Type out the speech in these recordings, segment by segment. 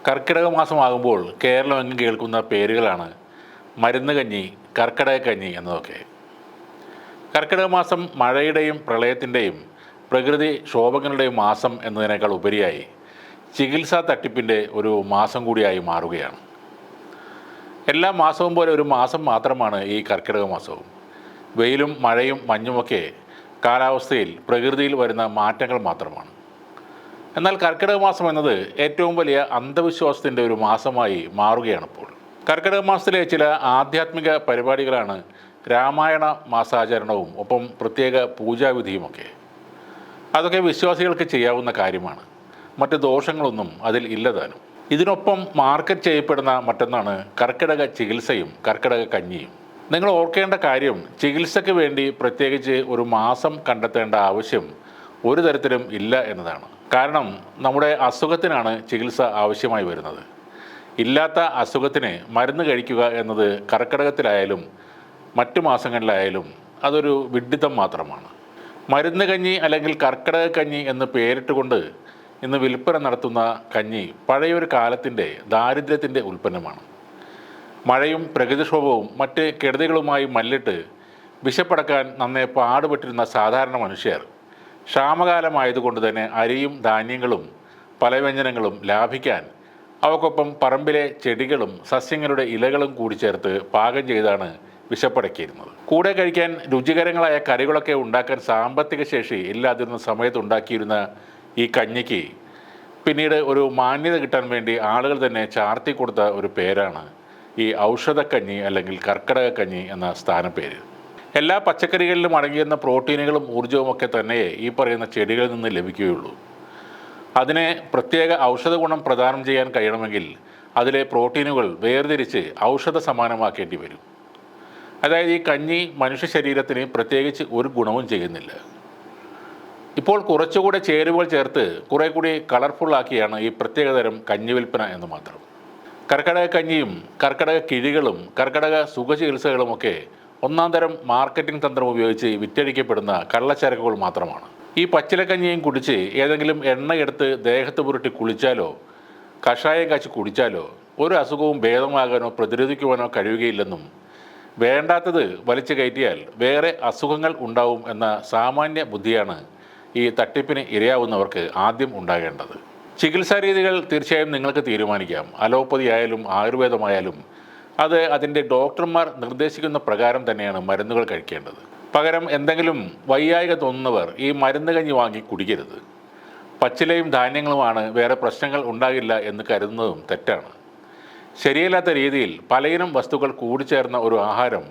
കർക്കിടക മാസമാകുമ്പോൾ കേരളമെങ്ങും കേൾക്കുന്ന പേരുകളാണ് മരുന്ന് കഞ്ഞി, കർക്കിടക കഞ്ഞി എന്നതൊക്കെ. കർക്കിടക മാസം മഴയുടെയും പ്രളയത്തിൻ്റെയും പ്രകൃതി ക്ഷോഭങ്ങളുടെയും മാസം എന്നതിനേക്കാൾ ഉപരിയായി ചികിത്സാ തട്ടിപ്പിൻ്റെ ഒരു മാസം കൂടിയായി മാറുകയാണ്. എല്ലാ മാസവും പോലെ ഒരു മാസം മാത്രമാണ് ഈ കർക്കിടക മാസവും. വെയിലും മഴയും മഞ്ഞുമൊക്കെ കാലാവസ്ഥയിൽ പ്രകൃതിയിൽ വരുന്ന മാറ്റങ്ങൾ മാത്രമാണ്. എന്നാൽ കർക്കിടക മാസം എന്നത് ഏറ്റവും വലിയ അന്ധവിശ്വാസത്തിൻ്റെ ഒരു മാസമായി മാറുകയാണിപ്പോൾ. കർക്കിടക മാസത്തിലെ ചില ആധ്യാത്മിക പരിപാടികളാണ് രാമായണ മാസാചരണവും ഒപ്പം പ്രത്യേക പൂജാവിധിയുമൊക്കെ. അതൊക്കെ വിശ്വാസികൾക്ക് ചെയ്യാവുന്ന കാര്യമാണ്. മറ്റ് ദോഷങ്ങളൊന്നും അതിൽ ഇല്ലതാനും. ഇതിനൊപ്പം മാർക്കറ്റ് ചെയ്യപ്പെടുന്ന മറ്റൊന്നാണ് കർക്കിടക ചികിത്സയും കർക്കിടക കഞ്ഞിയും. നിങ്ങൾ ഓർക്കേണ്ട കാര്യം, ചികിത്സയ്ക്ക് വേണ്ടി പ്രത്യേകിച്ച് ഒരു മാസം കണ്ടെത്തേണ്ട ആവശ്യം ഒരു തരത്തിലും ഇല്ല എന്നതാണ്. കാരണം നമ്മുടെ അസുഖത്തിനാണ് ചികിത്സ ആവശ്യമായി വരുന്നത്. ഇല്ലാത്ത അസുഖത്തിന് മരുന്ന് കഴിക്കുക എന്നത് കർക്കിടകത്തിലായാലും മറ്റു മാസങ്ങളിലായാലും അതൊരു വിഡ്ഢിത്തം മാത്രമാണ്. മരുന്ന് കഞ്ഞി അല്ലെങ്കിൽ കർക്കിടക കഞ്ഞി എന്ന് പേരിട്ടുകൊണ്ട് ഇന്ന് വിൽപ്പന നടത്തുന്ന കഞ്ഞി പഴയൊരു കാലത്തിൻ്റെ ദാരിദ്ര്യത്തിൻ്റെ ഉൽപ്പന്നമാണ്. മഴയും പ്രകൃതിക്ഷോഭവും മറ്റ് കെടുതികളുമായി മല്ലിട്ട് വിശപ്പടക്കാൻ നന്നേ പാടുപെട്ടിരുന്ന സാധാരണ മനുഷ്യർ ക്ഷാമകാലമായതുകൊണ്ട് തന്നെ അരിയും ധാന്യങ്ങളും പലവ്യഞ്ജനങ്ങളും ലാഭിക്കാൻ അവക്കൊപ്പം പറമ്പിലെ ചെടികളും സസ്യങ്ങളുടെ ഇലകളും കൂടി ചേർത്ത് പാകം ചെയ്താണ് വിശപ്പടക്കിയിരുന്നത്. കൂടെ കഴിക്കാൻ രുചികരങ്ങളായ കറികളൊക്കെ ഉണ്ടാക്കാൻ സാമ്പത്തിക ശേഷി ഇല്ലാതിരുന്ന സമയത്ത് ഉണ്ടാക്കിയിരുന്ന ഈ കഞ്ഞിക്ക് പിന്നീട് ഒരു മാന്യത കിട്ടാൻ വേണ്ടി ആളുകൾ തന്നെ ചാർത്തി കൊടുത്ത ഒരു പേരാണ് ഈ ഔഷധക്കഞ്ഞി അല്ലെങ്കിൽ കർക്കിടക കഞ്ഞി എന്ന സ്ഥാനപ്പേര്. എല്ലാ പച്ചക്കറികളിലും അടങ്ങിയിരുന്ന പ്രോട്ടീനുകളും ഊർജ്ജവും ഒക്കെ തന്നെ ഈ പറയുന്ന ചെടികളിൽ നിന്ന് ലഭിക്കുകയുള്ളൂ. അതിനെ പ്രത്യേക ഔഷധ ഗുണം പ്രദാനം ചെയ്യാൻ കഴിയണമെങ്കിൽ അതിലെ പ്രോട്ടീനുകൾ വേർതിരിച്ച് ഔഷധ സമാനമാക്കേണ്ടി വരും. അതായത് ഈ കഞ്ഞി മനുഷ്യ ശരീരത്തിന് പ്രത്യേകിച്ച് ഒരു ഗുണവും ചെയ്യുന്നില്ല. ഇപ്പോൾ കുറച്ചുകൂടെ ചേരുവകൾ ചേർത്ത് കുറേ കൂടി കളർഫുള്ളാക്കിയാണ് ഈ പ്രത്യേകതരം കഞ്ഞി വിൽപ്പന എന്ന് മാത്രം. കർക്കിടക കഞ്ഞിയും കർക്കിടക കിഴികളും കർക്കിടക സുഖചികിത്സകളുമൊക്കെ ഒന്നാം തരം മാർക്കറ്റിംഗ് തന്ത്രം ഉപയോഗിച്ച് വിറ്റഴിക്കപ്പെടുന്ന കള്ളച്ചരക്കുകൾ മാത്രമാണ്. ഈ പച്ചിലക്കഞ്ഞിയും കുടിച്ച് ഏതെങ്കിലും എണ്ണയെടുത്ത് ദേഹത്ത് പുരട്ടി കുളിച്ചാലോ കഷായം കാച്ചി കുടിച്ചാലോ ഒരു അസുഖവും ഭേദമാകാനോ പ്രതിരോധിക്കുവാനോ കഴിയുകയില്ലെന്നും വേണ്ടാത്തത് വലിച്ചു കയറ്റിയാൽ വേറെ അസുഖങ്ങൾ ഉണ്ടാവും എന്ന സാമാന്യ ബുദ്ധിയാണ് ഈ തട്ടിപ്പിന് ഇരയാവുന്നവർക്ക് ആദ്യം ഉണ്ടാകേണ്ടത്. ചികിത്സാ രീതികൾ തീർച്ചയായും നിങ്ങൾക്ക് തീരുമാനിക്കാം. അലോപ്പതി ആയാലും ആയുർവേദമായാലും അത് അതിൻ്റെ ഡോക്ടർമാർ നിർദ്ദേശിക്കുന്ന പ്രകാരം തന്നെയാണ് മരുന്നുകൾ കഴിക്കേണ്ടത്. പകരം എന്തെങ്കിലും വയ്യായിക തോന്നുന്നവർ ഈ മരുന്ന് കഞ്ഞി വാങ്ങി കുടിക്കരുത്. പച്ചിലയും ധാന്യങ്ങളുമാണ്, വേറെ പ്രശ്നങ്ങൾ ഉണ്ടാകില്ല എന്ന് കരുതുന്നതും തെറ്റാണ്. ശരിയല്ലാത്ത രീതിയിൽ പലയിനം വസ്തുക്കൾ കൂടിച്ചേർന്ന ഒരു ആഹാരം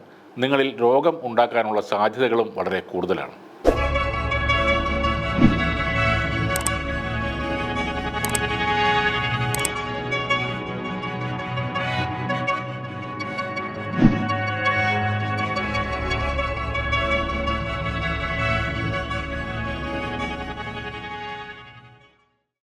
നിങ്ങളിൽ രോഗം ഉണ്ടാക്കാനുള്ള സാധ്യതകളും വളരെ കൂടുതലാണ്.